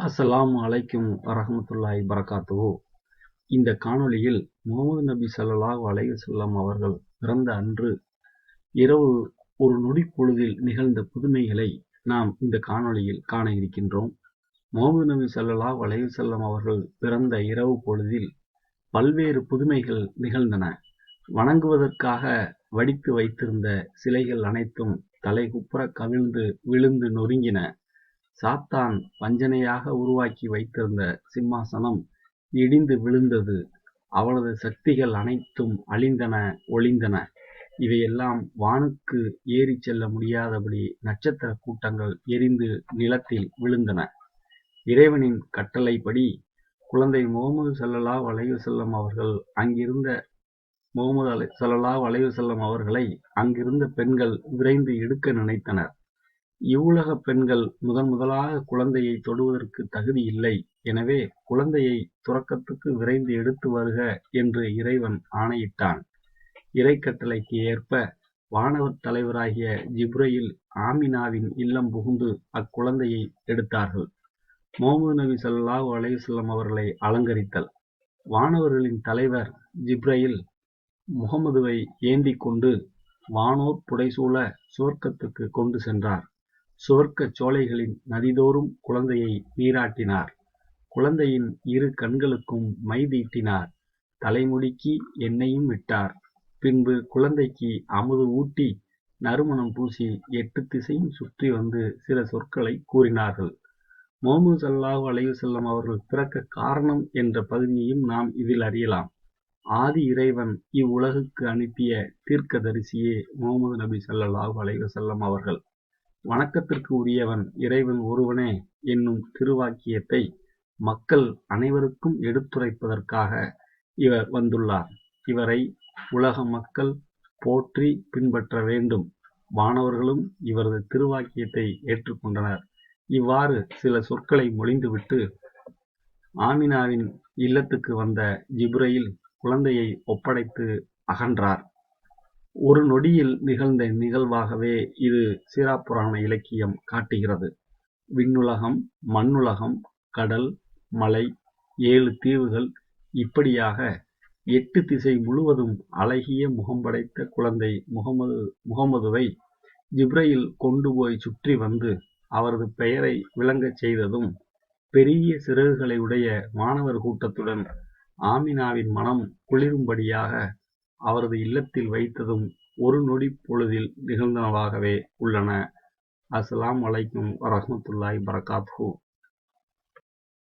அஸ்ஸலாமு அலைக்கும் வரஹ்மத்துல்லாஹி பரகாத்துஹு. இந்த காணொளியில் முஹம்மது நபி ஸல்லல்லாஹு அலைஹி வஸல்லம் அவர்கள் பிறந்த அன்று இரவு ஒரு நொடிப்பொழுதில் நிகழ்ந்த புதுமைகளை நாம் இந்த காணொளியில் காண இருக்கின்றோம். முஹம்மது நபி ஸல்லல்லாஹு அலைஹி வஸல்லம் அவர்கள் பிறந்த இரவு பொழுதில் பல்வேறு புதுமைகள் நிகழ்ந்தன. வணங்குவதற்காக வடித்து வைத்திருந்த சிலைகள் அனைத்தும் தலைகுப்புற கவிழ்ந்து விழுந்து நொறுங்கின. சாத்தான் வஞ்சனையாக உருவாக்கி வைத்திருந்த சிம்மாசனம் இடிந்து விழுந்தது. அவனது சக்திகள் அனைத்தும் அழிந்தன, ஒழிந்தன. இவையெல்லாம் வானுக்கு ஏறிச் செல்ல முடியாதபடி நட்சத்திர கூட்டங்கள் எரிந்து நிலத்தில் விழுந்தன. இறைவனின் கட்டளைப்படி குழந்தை முஹம்மது ஸல்லல்லாஹு அலைஹி வஸல்லம் அவர்கள் அவர்களை அங்கிருந்த பெண்கள் விரைந்து எடுக்க நினைத்தனர். இவ்வுலக பெண்கள் முதலாக குழந்தையை தொடுவதற்கு தகுதி இல்லை. எனவே குழந்தையை துறக்கத்துக்கு விரைந்து எடுத்து வருக என்று இறைவன் ஆணையிட்டான். இறைக்கட்டளைக்கு ஏற்ப வானவர் தலைவராகிய ஜிப்ரீல் ஆமினாவின் இல்லம் புகுந்து அக்குழந்தையை எடுத்தார்கள். முஹம்மது நபி ஸல்லல்லாஹு அலைஹி வஸல்லம் அவர்களை அலங்கரித்தல். வானவர்களின் தலைவர் ஜிப்ரீல் முஹம்மதுவை ஏந்திக் கொண்டு வானோர் புடைசூழ சுவர்க்கத்துக்கு கொண்டு சென்றார். சுவர்க்கச் சோலைகளின் நதிதோறும் குழந்தையை நீராட்டினார். குழந்தையின் இரு கண்களுக்கும் மை தீட்டினார். தலைமுடிக்கு எண்ணெயும் விட்டார். பின்பு குழந்தைக்கு அமுது ஊட்டி நறுமணம் பூசி 8 திசையும் சுற்றி வந்து சில சொற்களை கூறினார்கள். முஹம்மது ஸல்லல்லாஹு அலைஹி வஸல்லம் அவர்கள் பிறக்க காரணம் என்ற பகுதியையும் நாம் இதில் அறியலாம். ஆதி இறைவன் இவ்வுலகுக்கு அனுப்பிய தீர்க்கதரிசியே முஹம்மது நபி ஸல்லல்லாஹு அலைஹி வஸல்லம் அவர்கள். வணக்கத்திற்கு உரியவன் இறைவன் ஒருவனே என்னும் திருவாக்கியத்தை மக்கள் அனைவருக்கும் எடுத்துரைப்பதற்காக இவர் வந்துள்ளார். இவரை உலக மக்கள் போற்றி பின்பற்ற வேண்டும். வானவர்களும் இவரது திருவாக்கியத்தை ஏற்றுக்கொண்டனர். இவ்வாறு சில சொற்களை மொழிந்துவிட்டு ஆமினாவின் இல்லத்துக்கு வந்த ஜிப்ரீல் குழந்தையை ஒப்படைத்து அகன்றார். ஒரு நொடியில் நிகழ்ந்த நிகழ்வாகவே இது சீறாப்புராண இலக்கியம் காட்டுகிறது. விண்ணுலகம், மண்ணுலகம், கடல், மலை, 7 தீவுகள் இப்படியாக 8 திசை முழுவதும் அழகிய முகம் படைத்த குழந்தை முஹம்மதுவை ஜிப்ரீல் கொண்டு போய் சுற்றி வந்து அவரது பெயரை விளங்கச் செய்ததும் பெரிய சிறகுகளை உடைய வானவர் கூட்டத்துடன் ஆமினாவின் மனம் குளிரும்படியாக அவரது இல்லத்தில் வைத்ததும் ஒரு நொடி பொழுதில் நிகழ்ந்தனவாகவே உள்ளன. அஸ்ஸலாமு அலைக்கும் வரஹ்மத்துல்லாஹி பரகாத்துஹு.